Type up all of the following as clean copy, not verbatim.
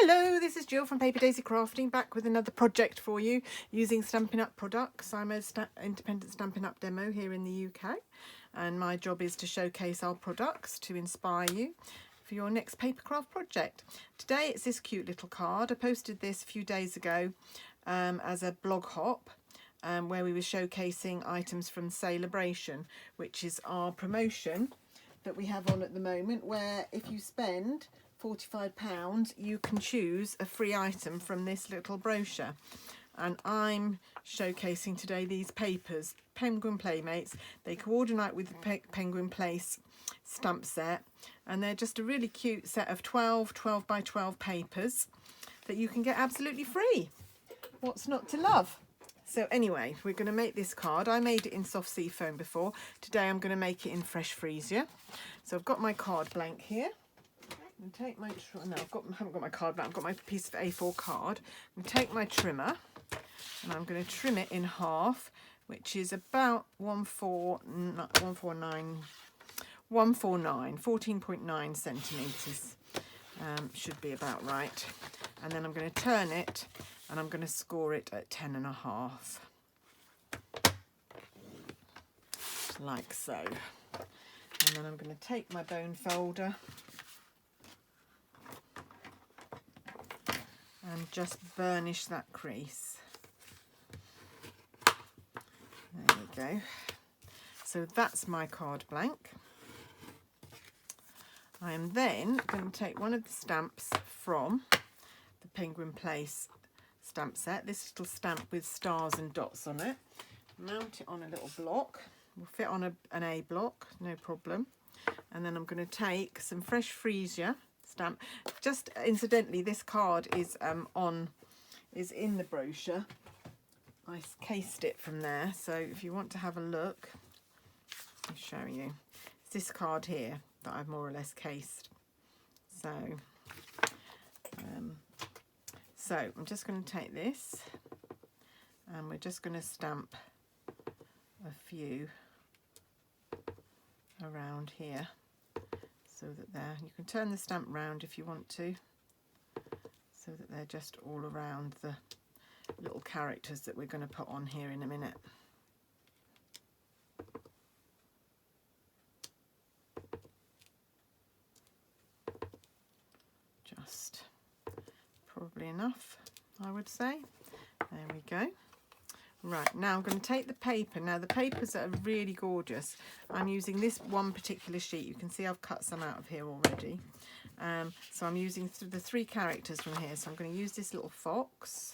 Hello, this is Jill from Paper Daisy Crafting, back with another project for you using Stampin' Up products. I'm an independent Stampin' Up demo here in the UK, and my job is to showcase our products to inspire you for your next paper craft project. Today it's this cute little card. I posted this a few days ago as a blog hop where we were showcasing items from Saleabration, which is our promotion that we have on at the moment, where if you spend £45 you can choose a free item from this little brochure. And I'm showcasing today these papers, Penguin Playmates. They coordinate with the Penguin Place stamp set, and they're just a really cute set of 12 by 12 papers that you can get absolutely free. What's not to love? So anyway, we're going to make this card. I made it in soft sea foam before. Today I'm going to make it in fresh freesia. So I've got my card blank here. And take my I haven't got my card blank. I've got my piece of A4 card. I'm going to take my trimmer and I'm going to trim it in half, which is about 14.9 centimetres. Should be about right. And then I'm going to turn it and I'm going to score it at 10.5, like so. And then I'm going to take my bone folder and just burnish that crease. There we go. So that's my card blank. I am then going to take one of the stamps from the Penguin Place stamp set, this little stamp with stars and dots on it, mount it on a little block. Will fit on an A block, no problem. And then I'm going to take some fresh freesia stamp. Just incidentally, this card is in the brochure. I cased it from there, so if you want to have a look, I'll show you. It's this card here that I've more or less cased. So I'm just going to take this and we're just going to stamp a few around here so that you can turn the stamp round if you want to, so that they're just all around the little characters that we're going to put on here in a minute. Just probably enough, I would say. There we go. Right, now I'm going to take the paper. Now the papers are really gorgeous. I'm using this one particular sheet. You can see I've cut some out of here already. So I'm using the 3 characters from here. So I'm going to use this little fox.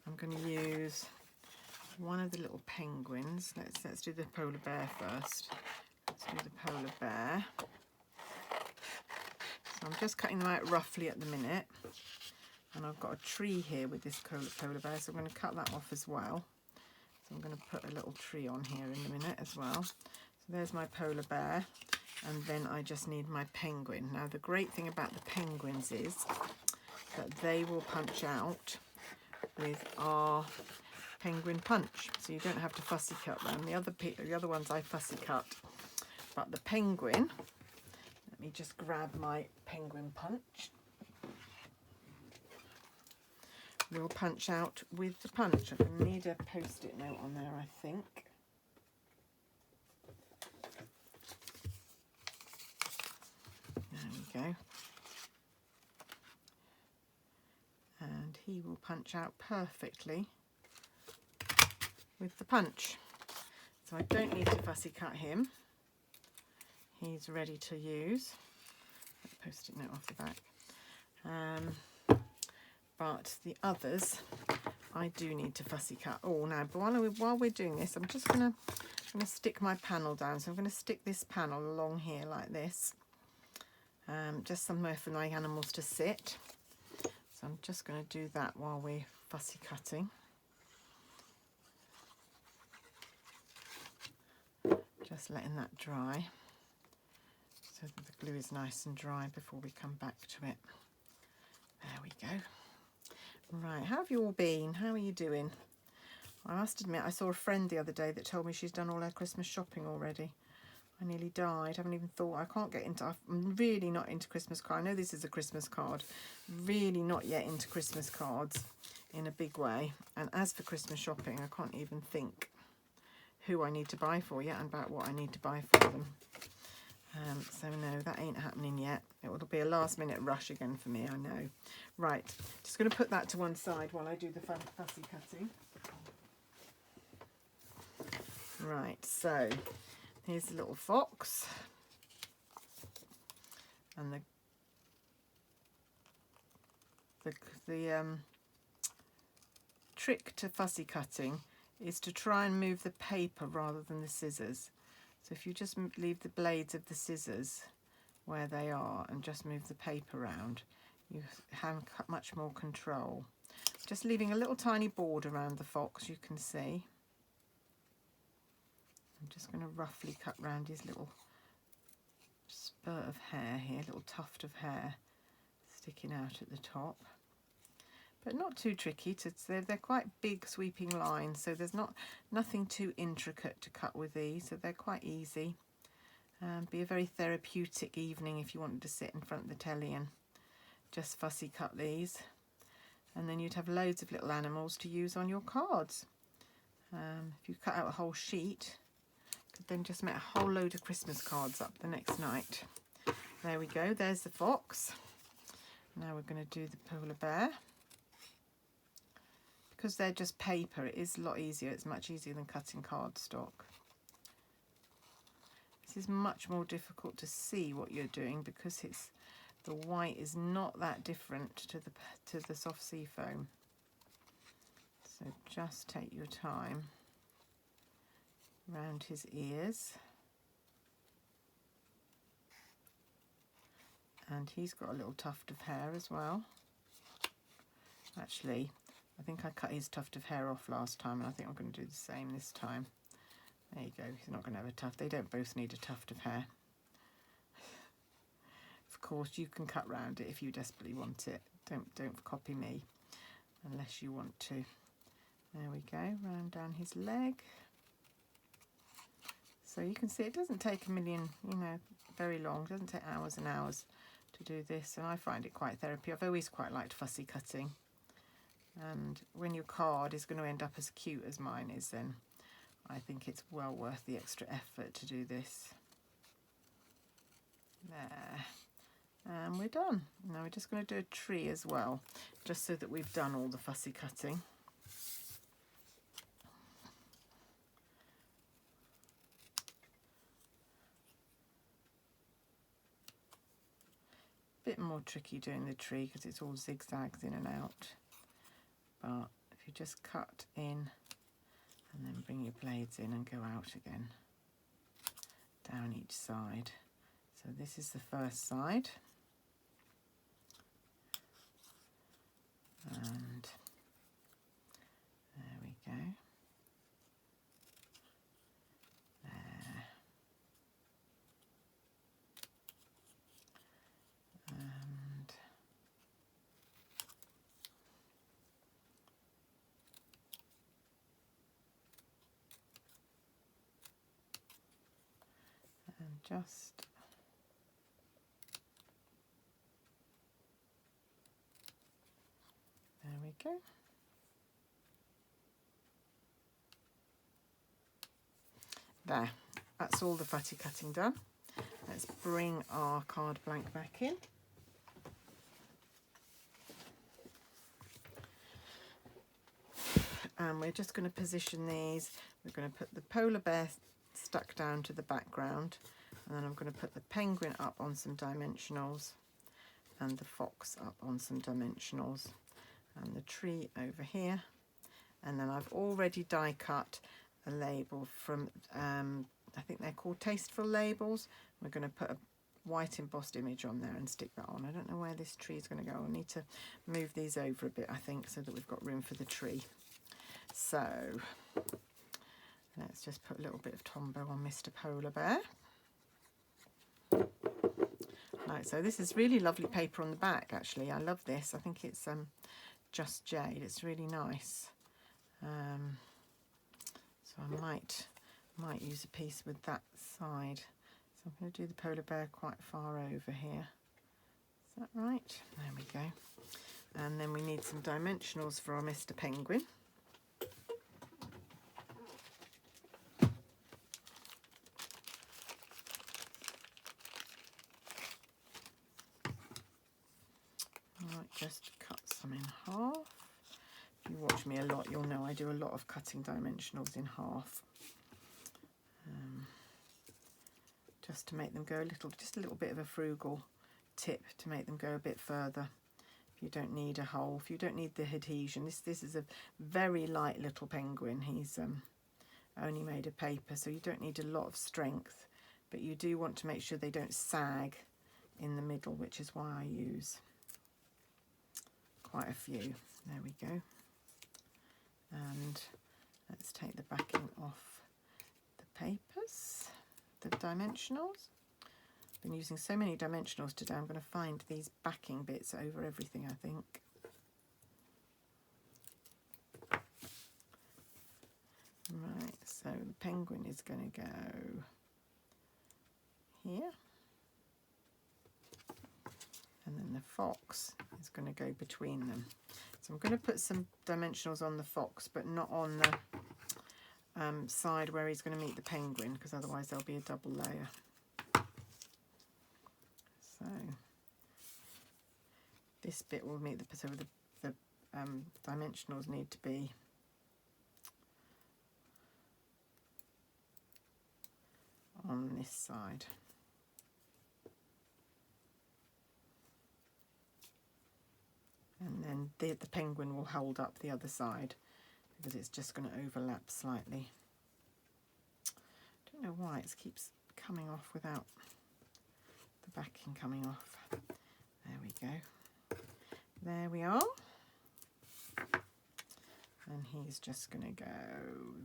I'm going to use one of the little penguins. Let's do the polar bear first. Let's do the polar bear. So I'm just cutting them out roughly at the minute, and I've got a tree here with this polar bear, so I'm going to cut that off as well. So I'm going to put a little tree on here in a minute as well. So there's my polar bear, and then I just need my penguin. Now the great thing about the penguins is that they will punch out with our penguin punch, so you don't have to fussy cut them. The other ones I fussy cut, but the penguin, let me just grab my penguin punch. We'll punch out with the punch. I'm going to need a post-it note on there, I think. There we go. And he will punch out perfectly with the punch. So I don't need to fussy cut him. He's ready to use. Post-it note off the back. But the others I do need to fussy cut. Oh, now, but while we're doing this, I'm just going to stick my panel down. So I'm going to stick this panel along here like this. Just somewhere for my animals to sit. So I'm just going to do that while we're fussy cutting. Just letting that dry, so that the glue is nice and dry before we come back to it. There we go. Right, how have you all been? How are you doing? I must admit, I saw a friend the other day that told me she's done all her Christmas shopping already. I nearly died. I haven't even thought. I can't get into. I'm really not into Christmas cards. I know this is a Christmas card. Really not yet into Christmas cards in a big way. And as for Christmas shopping, I can't even think who I need to buy for yet and about what I need to buy for them. So no, that ain't happening yet. It will be a last minute rush again for me, I know. Right, just going to put that to one side while I do the fussy cutting. Right, so here's the little fox. And the trick to fussy cutting is to try and move the paper rather than the scissors. So if you just leave the blades of the scissors where they are and just move the paper around, you have much more control. Just leaving a little tiny board around the fox, you can see. I'm just going to roughly cut round his little spurt of hair here, little tuft of hair sticking out at the top. But not too tricky. They're quite big sweeping lines, so there's nothing too intricate to cut with these, so they're quite easy. Be a very therapeutic evening if you wanted to sit in front of the telly and just fussy cut these. And then you'd have loads of little animals to use on your cards. If you cut out a whole sheet, you could then just make a whole load of Christmas cards up the next night. There we go, there's the fox. Now we're going to do the polar bear. Because they're just paper, it is a lot easier. It's much easier than cutting cardstock. This is much more difficult to see what you're doing because the white is not that different to the soft sea foam. So just take your time around his ears. And he's got a little tuft of hair as well. Actually, I think I cut his tuft of hair off last time, and I think I'm going to do the same this time. There you go, he's not going to have a tuft. They don't both need a tuft of hair. Of course, you can cut round it if you desperately want it. Don't copy me unless you want to. There we go, round down his leg. So you can see it doesn't take very long. It doesn't take hours and hours to do this, and I find it quite therapy. I've always quite liked fussy cutting. And when your card is going to end up as cute as mine is, then I think it's well worth the extra effort to do this. There. And we're done. Now we're just going to do a tree as well, just so that we've done all the fussy cutting. Bit more tricky doing the tree because it's all zigzags in and out. But if you just cut in and then bring your blades in and go out again, down each side. So this is the first side. And there we go. There. And just there we go. There, that's all the fussy cutting done. Let's bring our card blank back in. And we're just going to position these. We're going to put the polar bear stuck down to the background, and then I'm going to put the penguin up on some dimensionals and the fox up on some dimensionals and the tree over here. And then I've already die cut a label from I think they're called Tasteful labels. We're going to put a white embossed image on there and stick that on. I don't know where this tree is going to go. I'll need to move these over a bit, I think, so that we've got room for the tree. So let's just put a little bit of Tombow on Mr. Polar Bear. Right, so this is really lovely paper on the back, actually. I love this. I think it's Just Jade. It's really nice. So I might use a piece with that side. So I'm going to do the polar bear quite far over here. Is that right? There we go. And then we need some dimensionals for our Mr. Penguin. I might just cut some in half. If you watch me a lot, you'll know I do a lot of cutting dimensionals in half. Just to make them go just a little bit of a frugal tip to make them go a bit further. If you don't need a hole, if you don't need the adhesion, this is a very light little penguin. He's only made of paper, so you don't need a lot of strength, but you do want to make sure they don't sag in the middle, which is why I use quite a few. There we go. And let's take the backing off the papers, the dimensionals. I've been using so many dimensionals today, I'm going to find these backing bits over everything, I think. Right, so the penguin is going to go here. And then the fox is going to go between them. So I'm going to put some dimensionals on the fox, but not on the side where he's going to meet the penguin, because otherwise there'll be a double layer. So this bit will meet the, so the dimensionals need to be on this side. And then the penguin will hold up the other side because it's just going to overlap slightly. Don't know why it keeps coming off without the backing coming off. There we go. There we are. And he's just going to go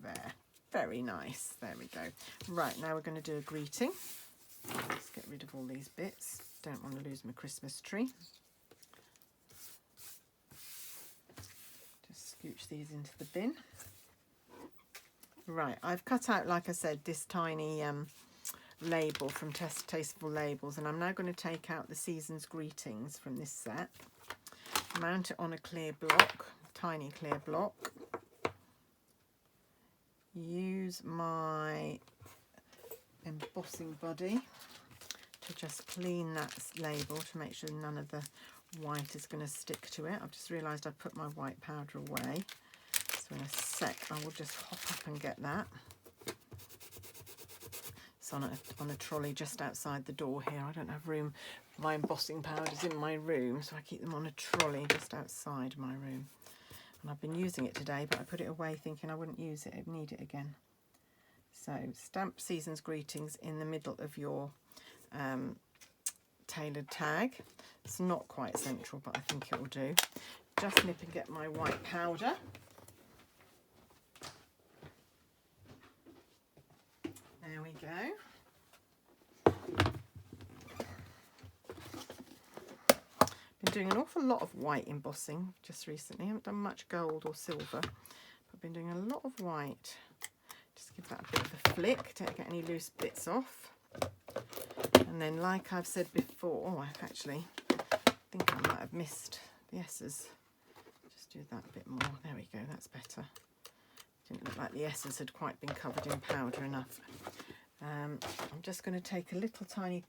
there. Very nice. There we go. Right, now we're going to do a greeting. Let's get rid of all these bits. Don't want to lose my Christmas tree. Just scooch these into the bin. Right, I've cut out, like I said, this tiny label from Tasteful Labels, and I'm now going to take out the Season's Greetings from this set, mount it on a clear block, tiny clear block, use my embossing buddy to just clean that label to make sure none of the white is going to stick to it. I've just realised I put my white powder away, so in a sec I will just hop up and get that. It's on a trolley just outside the door here. I don't have room for my embossing powders in my room, so I keep them on a trolley just outside my room. And I've been using it today, but I put it away thinking I wouldn't use it, I'd need it again. So stamp Season's Greetings in the middle of your tailored tag. It's not quite central, but I think it will do. Just nip and get my white powder. There we go. Been doing an awful lot of white embossing just recently. I haven't done much gold or silver, but I've been doing a lot of white. Just give that a bit of a flick, don't get any loose bits off. And then, like I've said before, oh, I actually think I might have missed the S's. Just do that a bit more. There we go, that's better. Didn't look like the S's had quite been covered in powder enough. I'm just going to take a little tiny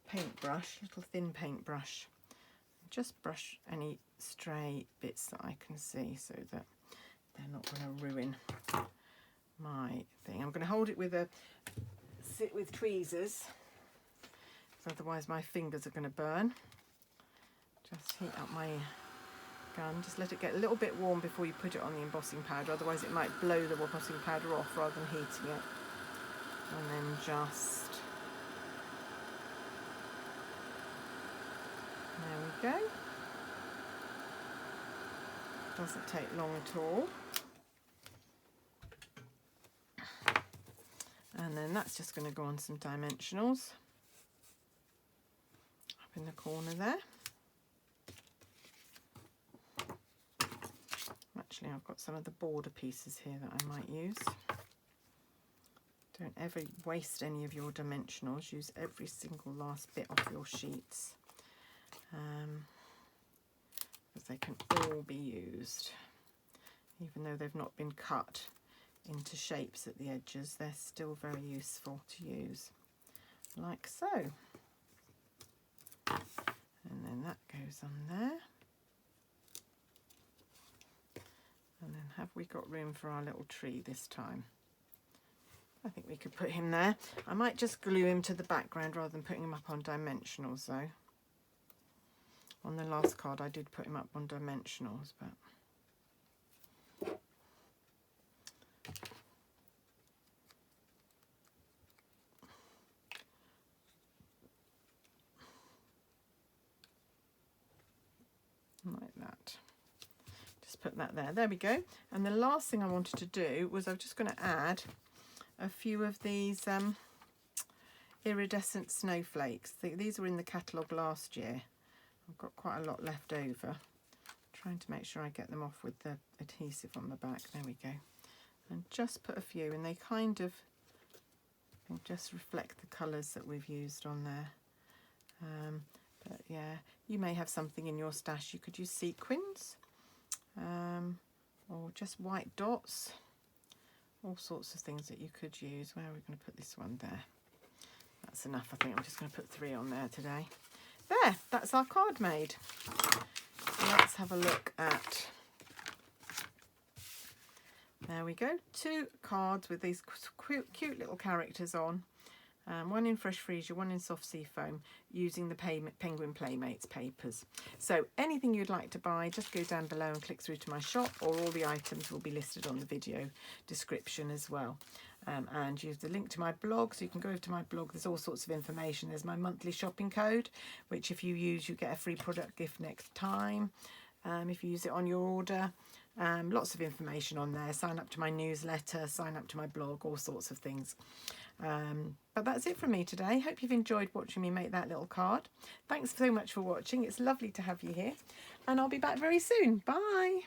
paintbrush, little thin paintbrush, just brush any stray bits that I can see so that they're not going to ruin my thing. I'm going to hold it with tweezers, so otherwise my fingers are going to burn. Just heat up my gun, just let it get a little bit warm before you put it on the embossing powder, otherwise it might blow the embossing powder off rather than heating it. And then just, there we go. Doesn't take long at all. And then that's just going to go on some dimensionals up in the corner there. actually I've got some of the border pieces here that I might use. Don't ever waste any of your dimensionals. Use every single last bit off your sheets, because they can all be used. Even though they've not been cut into shapes at the edges, they're still very useful to use, like so. And then that goes on there. And then have we got room for our little tree this time? I think we could put him there. I might just glue him to the background rather than putting him up on dimensionals though. On the last card I did put him up on dimensionals, but like that. Just put that there. There we go. And the last thing I wanted to do was I'm just going to add a few of these iridescent snowflakes. These were in the catalogue last year. I've got quite a lot left over. Trying to make sure I get them off with the adhesive on the back. There we go. And just put a few, and they kind of just reflect the colours that we've used on there. But yeah, you may have something in your stash. You could use sequins, or just white dots. All sorts of things that you could use. Where are we going to put this one? There. That's enough. I think I'm just going to put 3 on there today. There, that's our card made. So let's have a look at, there we go, 2 cards with these cute little characters on. One in Fresh Freesia, one in Soft Sea Foam, using the Penguin Playmates papers. So anything you'd like to buy, just go down below and click through to my shop, or all the items will be listed on the video description as well. And use the link to my blog, so you can go over to my blog. There's all sorts of information. There's my monthly shopping code, which if you use, you get a free product gift next time, if you use it on your order. Lots of information on there. Sign up to my newsletter, sign up to my blog, all sorts of things. But that's it from me today. Hope you've enjoyed watching me make that little card. Thanks so much for watching. It's lovely to have you here, and I'll be back very soon. Bye.